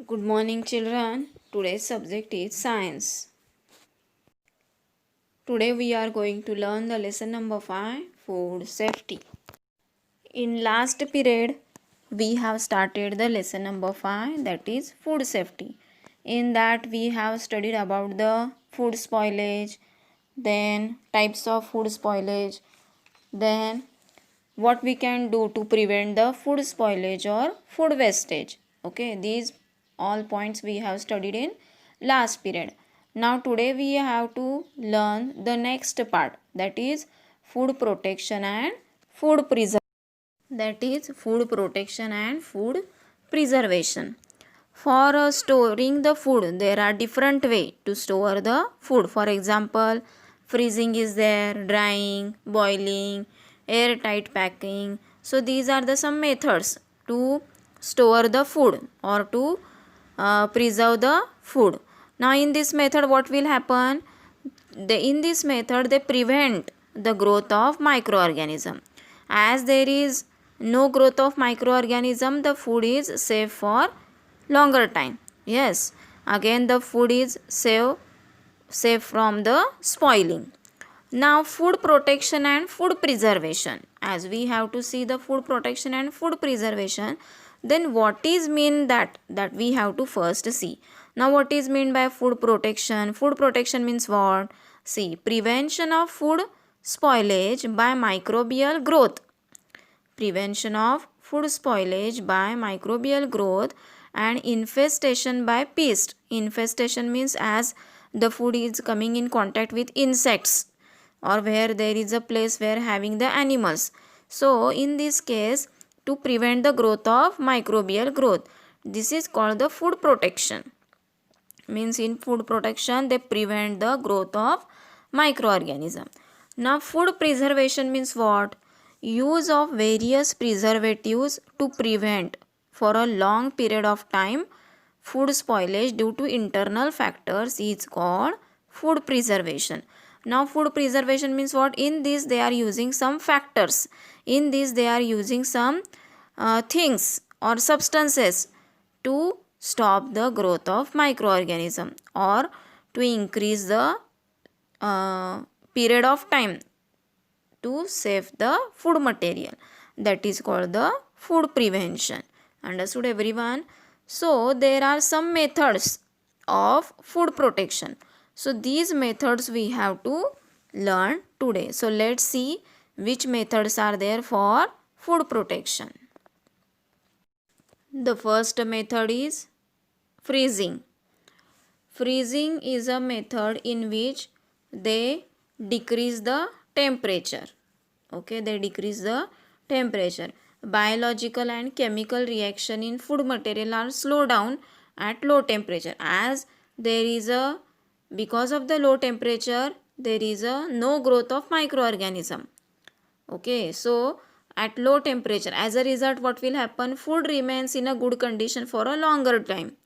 Good morning, children. Today's subject is science. Today we are going to learn the lesson number 5, food safety. In last period, we have started the lesson number 5, that is food safety. In that we have studied about the food spoilage, then types of food spoilage, then what we can do to prevent the food spoilage or food wastage. Okay, these all points we have studied in last period. Now today we have to learn the next part, that is food protection and food preservation. That is food protection and food preservation. For storing the food, there are different way to store the food. For example, freezing is there, drying, boiling, airtight packing. So these are the some methods to store the food or to preserve the food. Now in this method what will happen? In this method they prevent the growth of microorganism. As there is no growth of microorganism, the food is safe for longer time. Yes, again the food is safe from the spoiling. Now food protection and food preservation. As we have to see the food protection and food preservation, then what is mean that we have to first see. Now what is mean by food protection? Food protection means what? See, prevention of food spoilage by microbial growth. Prevention of food spoilage by microbial growth and infestation by pest. Infestation means as the food is coming in contact with insects or where there is a place where having the animals. So in this case, to prevent the growth of microbial growth, this is called the food protection. Means in food protection they prevent the growth of microorganism. Now food preservation means what? Use of various preservatives to prevent for a long period of time food spoilage due to internal factors is called food preservation. Now food preservation means what? In this they are using some factors. In this they are using some things or substances to stop the growth of microorganism or to increase the period of time to save the food material. That is called the food prevention. Understood everyone? So there are some methods of food protection. So these methods we have to learn today. So let's see which methods are there for food protection. The first method is freezing. Freezing is a method in which they decrease the temperature. Okay, they decrease the temperature. Biological and chemical reaction in food material are slowed down at low temperature. As there is a, because of the low temperature, there is a no growth of microorganism. Okay, so at low temperature, as a result what will happen? Food remains in a good condition for a longer time.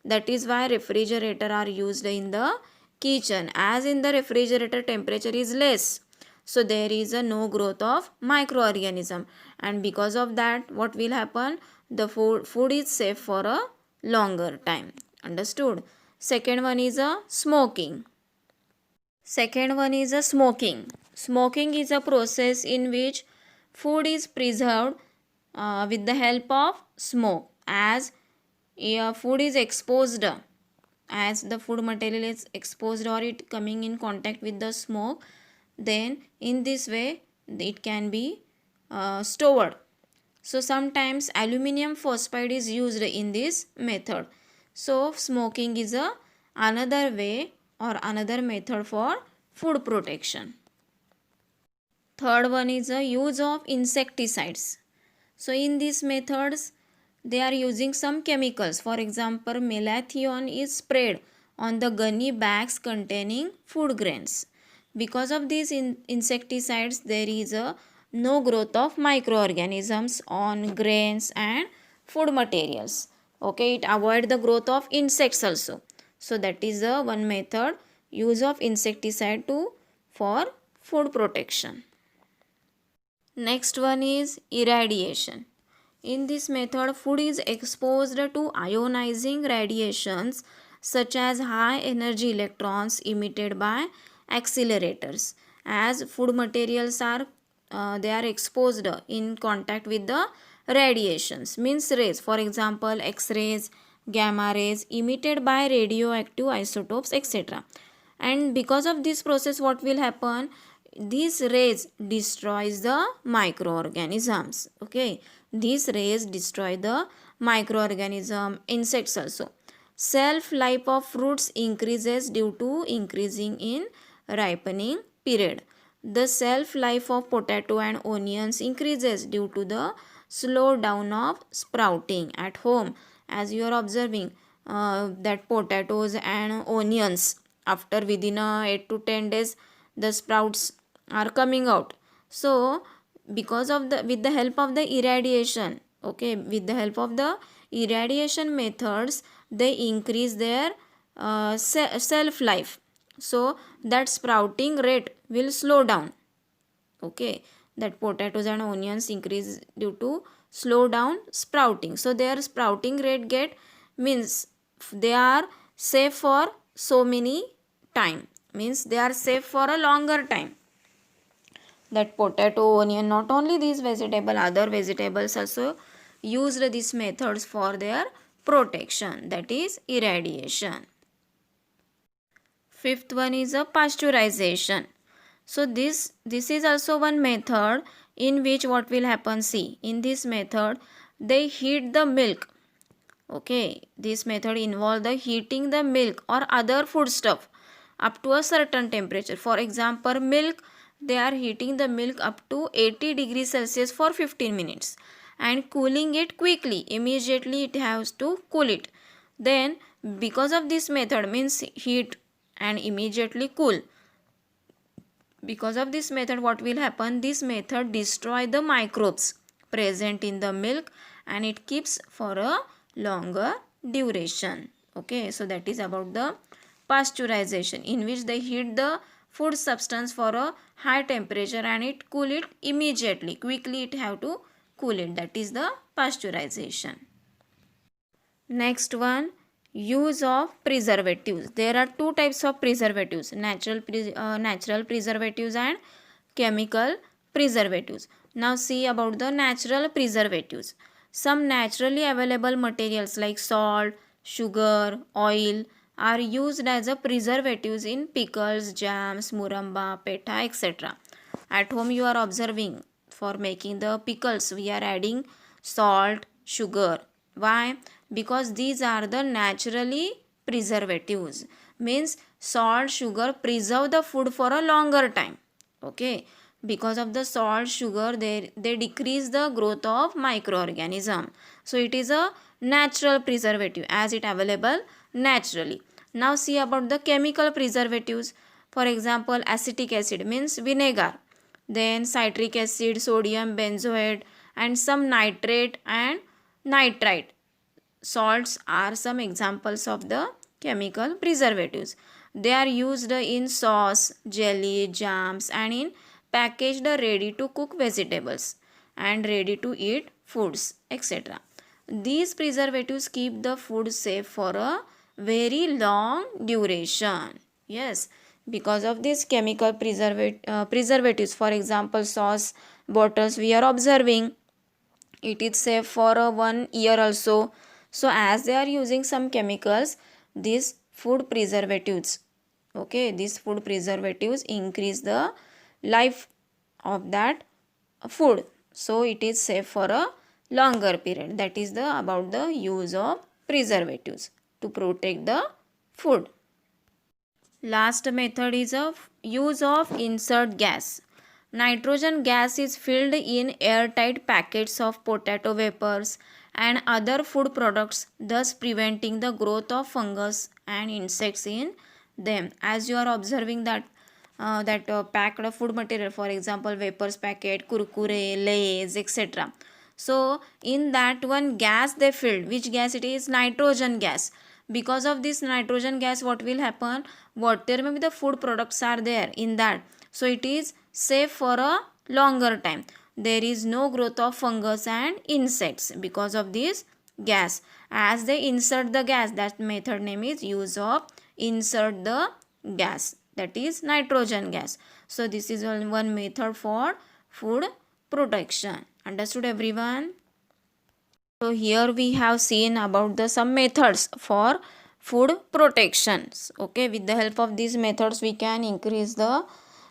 That is why refrigerator are used in the kitchen. As in the refrigerator temperature is less, so there is a no growth of microorganism, and because of that what will happen? The food is safe for a longer time. Understood? Second one is a smoking. Second one is a smoking. Smoking is a process in which food is preserved with the help of smoke. As food is exposed, as the food material is exposed or it coming in contact with the smoke, then in this way it can be stored. So sometimes aluminum phosphide is used in this method. So smoking is another way or another method for food protection. Third one is the use of insecticides. So in these methods they are using some chemicals. For example, malathion is sprayed on the gunny bags containing food grains. Because of these insecticides there is a no growth of microorganisms on grains and food materials. Okay, it avoid the growth of insects also. So that is the one method, use of insecticide to for food protection. Next one is irradiation. In this method, food is exposed to ionizing radiations such as high energy electrons emitted by accelerators. As food materials are they are exposed in contact with the radiations, means rays, for example x-rays, gamma rays emitted by radioactive isotopes, etc. And because of this process, what will happen, these rays destroys the microorganisms. Okay, these rays destroy the microorganism, insects also. Shelf life of fruits increases due to increasing in ripening period. The shelf life of potato and onions increases due to the slow down of sprouting at home. As you are observing that potatoes and onions, after within 8 to 10 days the sprouts are coming out. So because of the with the help of the irradiation, okay, with the help of the irradiation methods, they increase their shelf life, so that sprouting rate will slow down. Okay, that potatoes and onions increase due to slow down sprouting, so their sprouting rate get, means they are safe for so many time, means they are safe for a longer time. That potato, onion, not only these vegetable, other vegetables also used these methods for their protection, that is irradiation. Fifth one is a pasteurization. So this is also one method in which what will happen, see, in this method they heat the milk. Okay, this method involve the heating the milk or other foodstuff up to a certain temperature. For example, milk, they are heating the milk up to 80 degrees Celsius for 15 minutes and cooling it quickly. Immediately it has to cool it. Then because of this method, means heat and immediately cool, because of this method what will happen, this method destroy the microbes present in the milk and it keeps for a longer duration. Okay, so that is about the pasteurization, in which they heat the food substance for a high temperature and it cool it immediately, quickly it have to cool it, that is the pasteurization. Next one, use of preservatives. There are two types of preservatives, natural preservatives and chemical preservatives. Now see about the natural preservatives. Some naturally available materials like salt, sugar, oil are used as a preservatives in pickles, jams, muramba, petha, etc. At home you are observing, for making the pickles we are adding salt, sugar. Why? Because these are the naturally preservatives, means salt, sugar preserve the food for a longer time. Okay, because of the salt, sugar, they decrease the growth of microorganism, so it is a natural preservative as it available naturally. Now see about the chemical preservatives. For example, acetic acid means vinegar, then citric acid, sodium benzoate, and some nitrate and nitrite salts are some examples of the chemical preservatives. They are used in sauce, jelly, jams, and in packaged ready to cook vegetables and ready to eat foods, etc. These preservatives keep the food safe for a very long duration. Yes, because of these chemical preservatives, for example, sauce bottles we are observing, it is safe for 1 year also. So as they are using some chemicals, these food preservatives, okay, these food preservatives increase the life of that food, so it is safe for a longer period. That is the about the use of preservatives to protect the food. Last method is of use of insert gas. Nitrogen gas is filled in airtight packets of potato wafers and other food products, thus preventing the growth of fungus and insects in them. As you are observing that packed food material, for example, wafers packet, kurkure, lays, etc. So in that one gas they filled, which gas it is? Nitrogen gas. Because of this nitrogen gas, what will happen, whatever maybe the food products are there in that, so it is safe for a longer time. there is no growth of fungus and insects because of this gas. As they insert the gas, that method name is use of insert the gas, that is nitrogen gas. So this is one method for food protection. Understood everyone? So here we have seen about the some methods for food protections. Okay, with the help of these methods we can increase the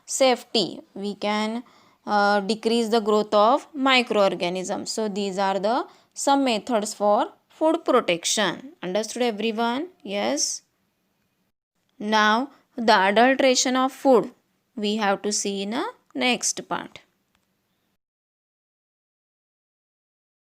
safety. We can decrease the growth of microorganisms. So these are the some methods for food protection. Understood everyone? Yes. Now the adulteration of food we have to see in a next part.